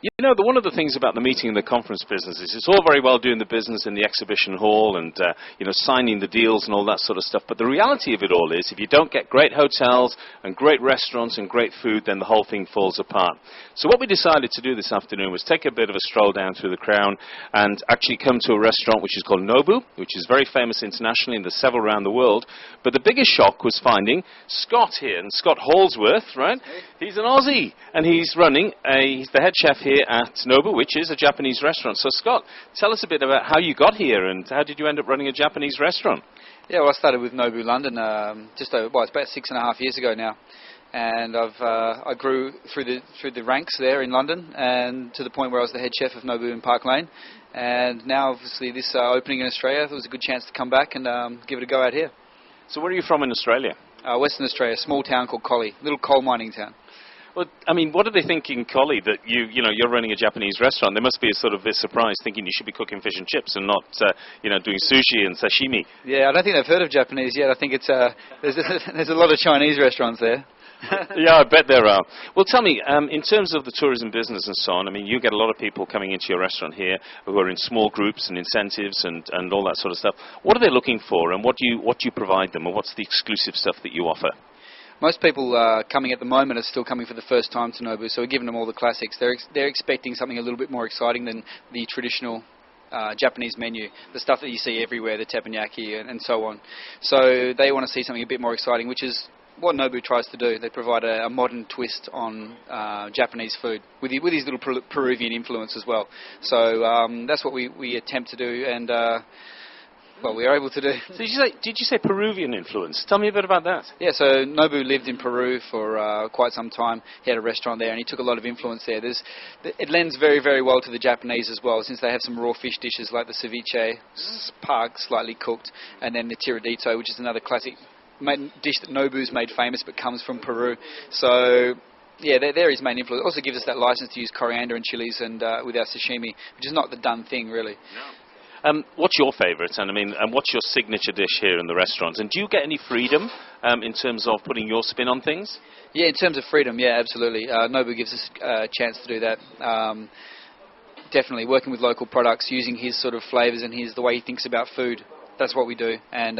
You know, one of the things about the meeting and the conference business is it's all very well doing the business in the exhibition hall and, signing the deals and all that sort of stuff. But the reality of it all is if you don't get great hotels and great restaurants and great food, then the whole thing falls apart. So what we decided to do this afternoon was take a bit of a stroll down through the Crown and actually come to a restaurant which is called Nobu, which is very famous internationally, and there's several around the world. But the biggest shock was finding Scott here, and Scott Hallsworth, right? He's an Aussie, and he's the head chef here at Nobu, which is a Japanese restaurant. So, Scott, tell us a bit about how you got here and how did you end up running a Japanese restaurant? Yeah, well, I started with Nobu London it's about 6.5 years ago now, and I grew through the ranks there in London, and to the point where I was the head chef of Nobu in Park Lane. And now, obviously, this opening in Australia, it was a good chance to come back and give it a go out here. So, where are you from in Australia? Western Australia, a small town called Collie, little coal mining town. Well, I mean, what are they thinking, Collie, that you're running a Japanese restaurant? There must be a sort of a surprise thinking you should be cooking fish and chips and not, doing sushi and sashimi. Yeah, I don't think they've heard of Japanese yet. I think it's there's a lot of Chinese restaurants there. Yeah, I bet there are. Well, tell me, in terms of the tourism business and so on, I mean, you get a lot of people coming into your restaurant here who are in small groups and incentives and all that sort of stuff. What are they looking for, and what do you provide them, or what's the exclusive stuff that you offer? Most people coming at the moment are still coming for the first time to Nobu, so we're giving them all the classics. They're expecting something a little bit more exciting than the traditional Japanese menu, the stuff that you see everywhere, the teppanyaki and so on. So they want to see something a bit more exciting, which is what Nobu tries to do. They provide a modern twist on Japanese food with his little Peruvian influence as well. So that's what we attempt to do, and we are able to do. So did you say Peruvian influence? Tell me a bit about that. Yeah, so Nobu lived in Peru for quite some time. He had a restaurant there, and he took a lot of influence there. It lends very, very well to the Japanese as well, since they have some raw fish dishes like the ceviche, slightly cooked, and then the tiradito, which is another classic dish that Nobu's made famous but comes from Peru. So yeah, they're his main influence. It also gives us that license to use coriander and chilies and with our sashimi, which is not the done thing really. No. What's your favourite, and what's your signature dish here in the restaurant? And do you get any freedom in terms of putting your spin on things? Yeah, in terms of freedom, yeah, absolutely. Nobu gives us a chance to do that. Definitely working with local products, using his sort of flavours and the way he thinks about food. That's what we do, and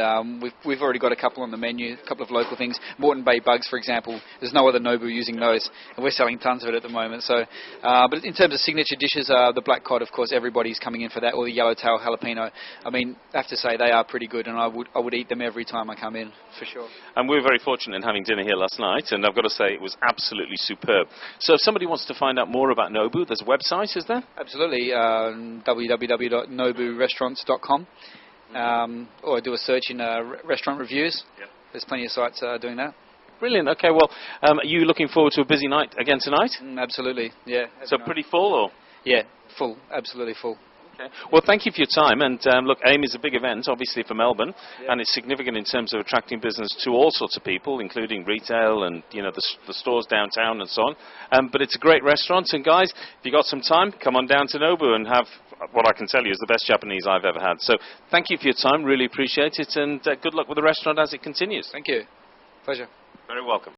we've already got a couple on the menu, a couple of local things. Moreton Bay bugs, for example, there's no other Nobu using those, and we're selling tons of it at the moment. So, but in terms of signature dishes, the black cod, of course, everybody's coming in for that, or the yellowtail jalapeno. I mean, I have to say they are pretty good, and I would eat them every time I come in, for sure. And we were very fortunate in having dinner here last night, and I've got to say it was absolutely superb. So if somebody wants to find out more about Nobu, there's a website, is there? Absolutely, www.noburestaurants.com. Or do a search in restaurant reviews. Yep. There's plenty of sites doing that. Brilliant. Okay, well, are you looking forward to a busy night again tonight? Absolutely, yeah. So pretty full, or? Yeah, full, absolutely full. Okay. Well, thank you for your time. And look, AIM is a big event, obviously, for Melbourne, and it's significant in terms of attracting business to all sorts of people, including retail and the stores downtown and so on. But it's a great restaurant, and guys, if you got some time, come on down to Nobu and have what I can tell you is the best Japanese I've ever had. So thank you for your time, really appreciate it, and good luck with the restaurant as it continues. Thank you. Pleasure. Very welcome.